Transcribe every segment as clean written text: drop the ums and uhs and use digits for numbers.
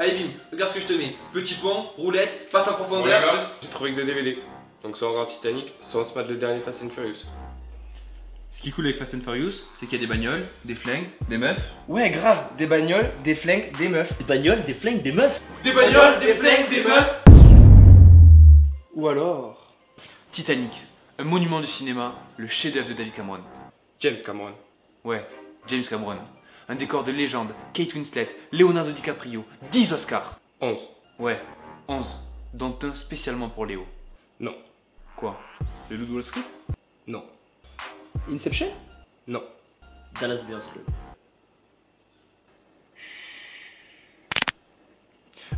Allez bim, regarde ce que je te mets. Petit pont, roulette, passe en profondeur. Bon, j'ai trouvé que des DVD. Donc soit on regarde Titanic, soit on se mate le dernier Fast and Furious. Ce qui est cool avec Fast and Furious, c'est qu'il y a des bagnoles, des flingues, des meufs. Ouais, grave, des bagnoles, des flingues, des meufs. Des bagnoles, des flingues, des meufs. Des bagnoles, des flingues, des meufs. Ou alors... Titanic, un monument du cinéma, le chef-d'œuvre de David Cameron. James Cameron. Ouais, James Cameron. Un décor de légende, Kate Winslet, Leonardo DiCaprio, 10 Oscars. 11. Ouais, 11, dont un spécialement pour Léo. Non. Quoi? Le Loup de Wall Street? Non. Inception? Non. Dallas Buyers Club.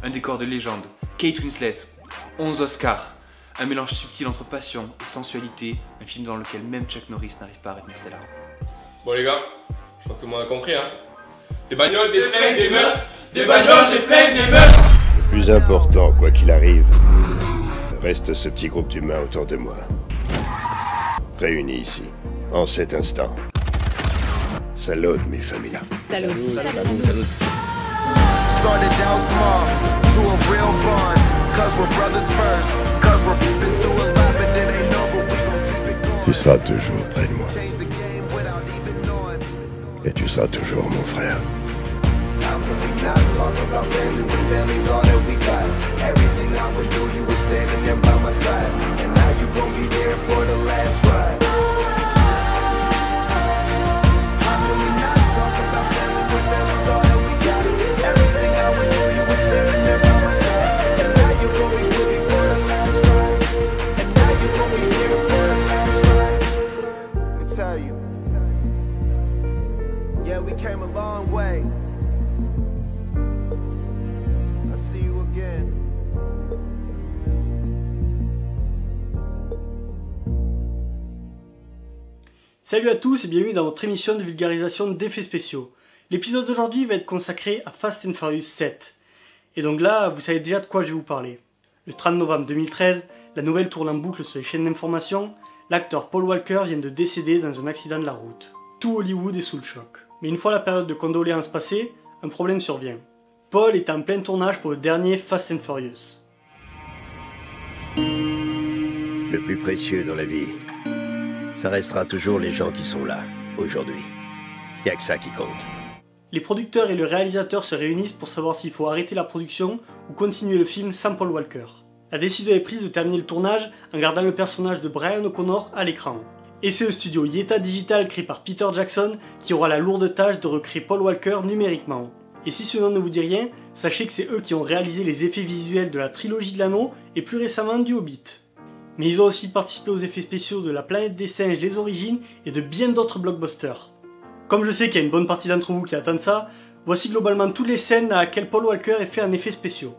Un décor de légende, Kate Winslet, 11 Oscars. Un mélange subtil entre passion et sensualité, un film dans lequel même Chuck Norris n'arrive pas à retenir ses larmes. Bon les gars, je crois que tout le monde a compris hein. Des bagnoles, des flingues, des meufs. Des bagnoles, des flingues, des meufs. Le plus important, quoi qu'il arrive, reste ce petit groupe d'humains autour de moi. Réunis ici, en cet instant. Salut mes familles. Salut. Started down small to a real bond. Cause we're brothers first. Cause we're been through a lot, but it ain't over. We gon' keep it going. Tu seras toujours près de moi. Change the game without even knowing. Et tu seras toujours mon frère. How can we not talk about family when family's all that we got? Everything I would do, you were standing there by my side. And now you gon' be there for the last ride. How can we not talk about family when family's all that we got? Everything I would do, you were standing there by my side. And now you gon' be with me for the last ride. And now you gon' be there for the last ride. Let me tell you. Yeah, we came a long way. I'll see you again. Salut à tous et bienvenue dans votre émission de vulgarisation d'effets spéciaux. L'épisode d'aujourd'hui va être consacré à Fast and Furious 7. Et donc là, vous savez déjà de quoi je vais vous parler. Le 30 novembre 2013, la nouvelle tourne en boucle sur les chaînes d'information, l'acteur Paul Walker vient de décéder dans un accident de la route. Tout Hollywood est sous le choc. Mais une fois la période de condoléances passée, un problème survient. Paul est en plein tournage pour le dernier Fast and Furious. Le plus précieux dans la vie, ça restera toujours les gens qui sont là, aujourd'hui. Y'a que ça qui compte. Les producteurs et le réalisateur se réunissent pour savoir s'il faut arrêter la production ou continuer le film sans Paul Walker. La décision est prise de terminer le tournage en gardant le personnage de Brian O'Connor à l'écran. Et c'est le studio Yeta Digital créé par Peter Jackson qui aura la lourde tâche de recréer Paul Walker numériquement. Et si ce nom ne vous dit rien, sachez que c'est eux qui ont réalisé les effets visuels de la trilogie de l'anneau et plus récemment du Hobbit. Mais ils ont aussi participé aux effets spéciaux de La Planète des Singes, Les Origines et de bien d'autres blockbusters. Comme je sais qu'il y a une bonne partie d'entre vous qui attendent ça, voici globalement toutes les scènes à laquelle Paul Walker est fait en effets spéciaux.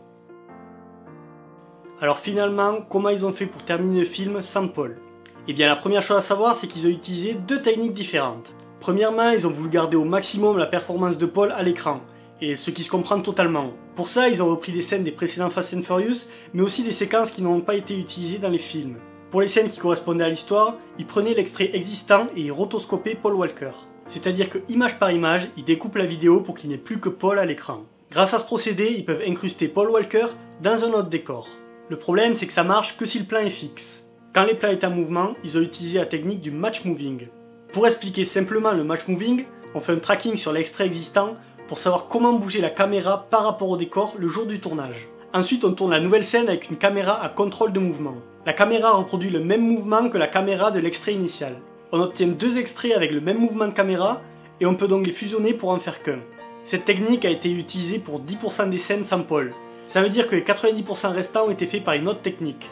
Alors finalement, comment ils ont fait pour terminer le film sans Paul? Eh bien la première chose à savoir, c'est qu'ils ont utilisé deux techniques différentes. Premièrement, ils ont voulu garder au maximum la performance de Paul à l'écran, et ce qui se comprend totalement. Pour ça, ils ont repris des scènes des précédents Fast and Furious, mais aussi des séquences qui n'ont pas été utilisées dans les films. Pour les scènes qui correspondaient à l'histoire, ils prenaient l'extrait existant et ils rotoscopaient Paul Walker. C'est-à-dire que image par image, ils découpent la vidéo pour qu'il n'y ait plus que Paul à l'écran. Grâce à ce procédé, ils peuvent incruster Paul Walker dans un autre décor. Le problème, c'est que ça marche que si le plan est fixe. Quand les plans étaient en mouvement, ils ont utilisé la technique du match moving. Pour expliquer simplement le match moving, on fait un tracking sur l'extrait existant pour savoir comment bouger la caméra par rapport au décor le jour du tournage. Ensuite, on tourne la nouvelle scène avec une caméra à contrôle de mouvement. La caméra reproduit le même mouvement que la caméra de l'extrait initial. On obtient deux extraits avec le même mouvement de caméra et on peut donc les fusionner pour en faire qu'un. Cette technique a été utilisée pour 10% des scènes sans Paul. Ça veut dire que les 90% restants ont été faits par une autre technique.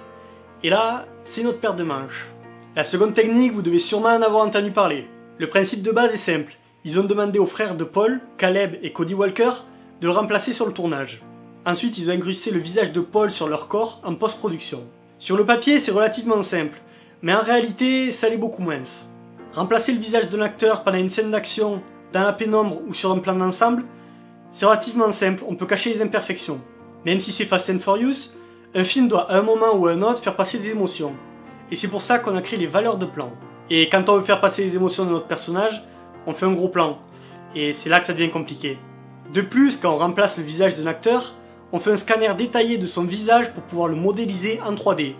Et là, c'est notre paire de manches. La seconde technique, vous devez sûrement en avoir entendu parler. Le principe de base est simple. Ils ont demandé aux frères de Paul, Caleb et Cody Walker, de le remplacer sur le tournage. Ensuite, ils ont incrusté le visage de Paul sur leur corps en post-production. Sur le papier, c'est relativement simple, mais en réalité, ça l'est beaucoup moins. Remplacer le visage d'un acteur pendant une scène d'action, dans la pénombre ou sur un plan d'ensemble, c'est relativement simple, on peut cacher les imperfections. Même si c'est Fast and Furious, un film doit à un moment ou à un autre faire passer des émotions. Et c'est pour ça qu'on a créé les valeurs de plan. Et quand on veut faire passer les émotions de notre personnage, on fait un gros plan. Et c'est là que ça devient compliqué. De plus, quand on remplace le visage d'un acteur, On fait un scanner détaillé de son visage pour pouvoir le modéliser en 3D.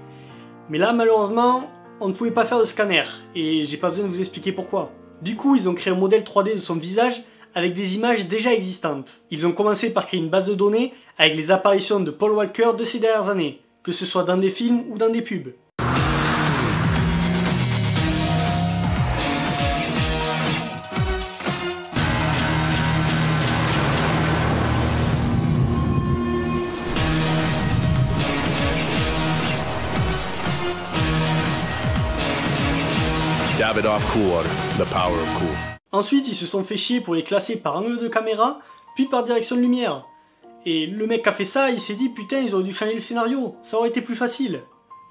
Mais là malheureusement, on ne pouvait pas faire de scanner, et j'ai pas besoin de vous expliquer pourquoi. Du coup, ils ont créé un modèle 3D de son visage avec des images déjà existantes. Ils ont commencé par créer une base de données avec les apparitions de Paul Walker de ces dernières années, que ce soit dans des films ou dans des pubs. Davidoff Cool, the power of cool. Ensuite, ils se sont fait chier pour les classer par angle de caméra, puis par direction de lumière. Et le mec qui a fait ça, il s'est dit putain, ils auraient dû changer le scénario, ça aurait été plus facile.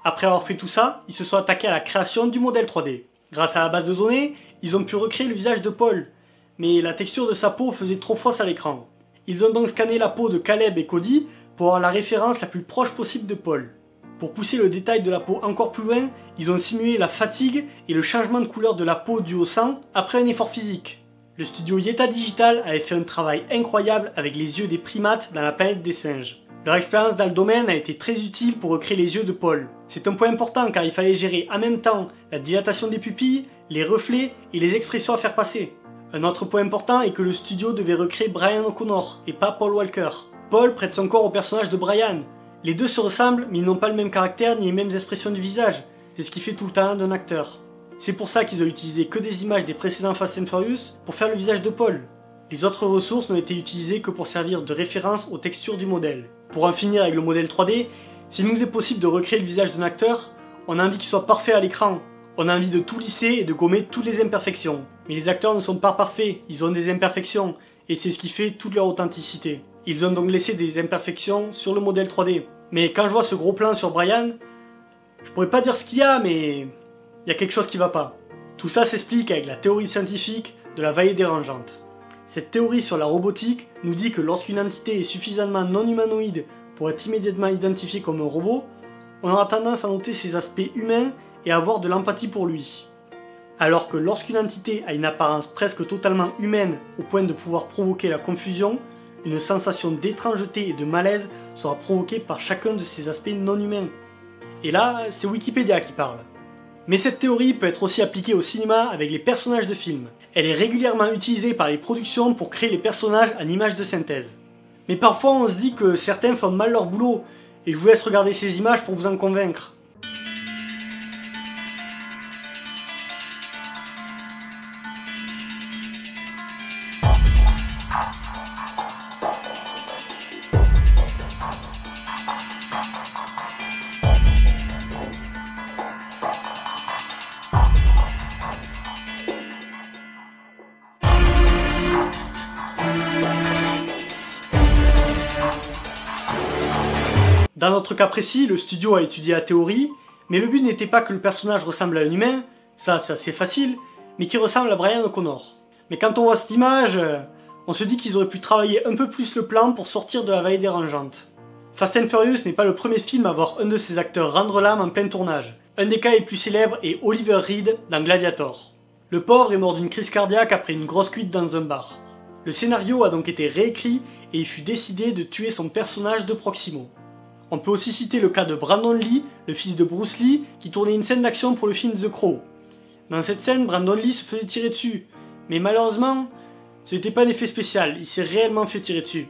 Après avoir fait tout ça, ils se sont attaqués à la création du modèle 3D. Grâce à la base de données, ils ont pu recréer le visage de Paul. Mais la texture de sa peau faisait trop fausse à l'écran. Ils ont donc scanné la peau de Caleb et Cody pour avoir la référence la plus proche possible de Paul. Pour pousser le détail de la peau encore plus loin, ils ont simulé la fatigue et le changement de couleur de la peau dû au sang après un effort physique. Le studio Yeta Digital avait fait un travail incroyable avec les yeux des primates dans la planète des singes. Leur expérience dans le domaine a été très utile pour recréer les yeux de Paul. C'est un point important car il fallait gérer en même temps la dilatation des pupilles, les reflets et les expressions à faire passer. Un autre point important est que le studio devait recréer Brian O'Connor et pas Paul Walker. Paul prête son corps au personnage de Brian. Les deux se ressemblent mais ils n'ont pas le même caractère ni les mêmes expressions du visage. C'est ce qui fait tout le talent d'un acteur. C'est pour ça qu'ils ont utilisé que des images des précédents Fast and Furious pour faire le visage de Paul. Les autres ressources n'ont été utilisées que pour servir de référence aux textures du modèle. Pour en finir avec le modèle 3D, s'il nous est possible de recréer le visage d'un acteur, on a envie qu'il soit parfait à l'écran. On a envie de tout lisser et de gommer toutes les imperfections. Mais les acteurs ne sont pas parfaits, ils ont des imperfections, et c'est ce qui fait toute leur authenticité. Ils ont donc laissé des imperfections sur le modèle 3D. Mais quand je vois ce gros plan sur Brian, je pourrais pas dire ce qu'il y a, mais il y a quelque chose qui va pas. Tout ça s'explique avec la théorie scientifique de la vallée dérangeante. Cette théorie sur la robotique nous dit que lorsqu'une entité est suffisamment non humanoïde pour être immédiatement identifiée comme un robot, on aura tendance à noter ses aspects humains et à avoir de l'empathie pour lui. Alors que lorsqu'une entité a une apparence presque totalement humaine au point de pouvoir provoquer la confusion, une sensation d'étrangeté et de malaise sera provoquée par chacun de ces aspects non humains. Et là, c'est Wikipédia qui parle. Mais cette théorie peut être aussi appliquée au cinéma avec les personnages de films. Elle est régulièrement utilisée par les productions pour créer les personnages en images de synthèse. Mais parfois on se dit que certains font mal leur boulot, et je vous laisse regarder ces images pour vous en convaincre. Dans notre cas précis, le studio a étudié la théorie, mais le but n'était pas que le personnage ressemble à un humain, ça c'est assez facile, mais qu'il ressemble à Brian O'Connor. Mais quand on voit cette image, on se dit qu'ils auraient pu travailler un peu plus le plan pour sortir de la vallée dérangeante. Fast and Furious n'est pas le premier film à voir un de ses acteurs rendre l'âme en plein tournage. Un des cas les plus célèbres est Oliver Reed dans Gladiator. Le pauvre est mort d'une crise cardiaque après une grosse cuite dans un bar. Le scénario a donc été réécrit et il fut décidé de tuer son personnage de Proximo. On peut aussi citer le cas de Brandon Lee, le fils de Bruce Lee, qui tournait une scène d'action pour le film The Crow. Dans cette scène, Brandon Lee se faisait tirer dessus, mais malheureusement, ce n'était pas un effet spécial, il s'est réellement fait tirer dessus.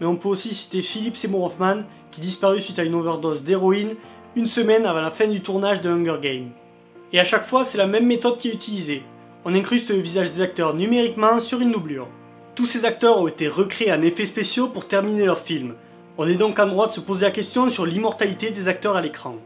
Mais on peut aussi citer Philip Seymour Hoffman, qui disparut suite à une overdose d'héroïne, une semaine avant la fin du tournage de Hunger Games. Et à chaque fois, c'est la même méthode qui est utilisée. On incruste le visage des acteurs numériquement sur une doublure. Tous ces acteurs ont été recréés en effets spéciaux pour terminer leur film. On est donc en droit de se poser la question sur l'immortalité des acteurs à l'écran.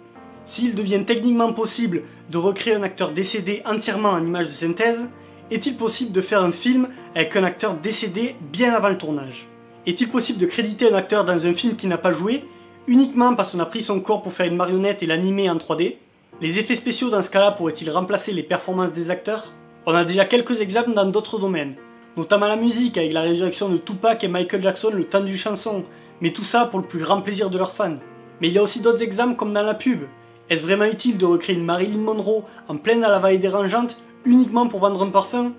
S'il devient techniquement possible de recréer un acteur décédé entièrement en image de synthèse, est-il possible de faire un film avec un acteur décédé bien avant le tournage? Est-il possible de créditer un acteur dans un film qui n'a pas joué, uniquement parce qu'on a pris son corps pour faire une marionnette et l'animer en 3D? Les effets spéciaux dans ce cas-là pourraient-ils remplacer les performances des acteurs? On a déjà quelques exemples dans d'autres domaines, notamment la musique avec la résurrection de Tupac et Michael Jackson le temps du chanson, mais tout ça pour le plus grand plaisir de leurs fans. Mais il y a aussi d'autres exemples comme dans la pub. Est-ce vraiment utile de recréer une Marilyn Monroe en pleine dans la vallée dérangeante uniquement pour vendre un parfum?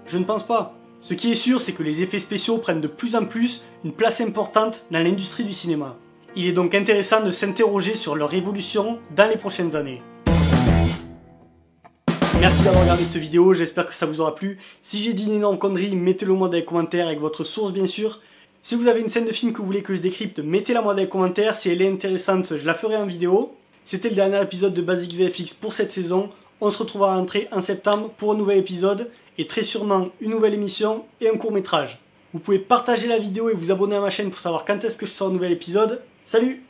Je ne pense pas. Ce qui est sûr, c'est que les effets spéciaux prennent de plus en plus une place importante dans l'industrie du cinéma. Il est donc intéressant de s'interroger sur leur évolution dans les prochaines années. Merci d'avoir regardé cette vidéo, j'espère que ça vous aura plu. Si j'ai dit une énorme connerie, mettez-le moi dans les commentaires avec votre source bien sûr. Si vous avez une scène de film que vous voulez que je décrypte, mettez-la moi dans les commentaires. Si elle est intéressante, je la ferai en vidéo. C'était le dernier épisode de Basic VFX pour cette saison. On se retrouvera à l'entrée en septembre pour un nouvel épisode et très sûrement une nouvelle émission et un court-métrage. Vous pouvez partager la vidéo et vous abonner à ma chaîne pour savoir quand est-ce que je sors un nouvel épisode. Salut!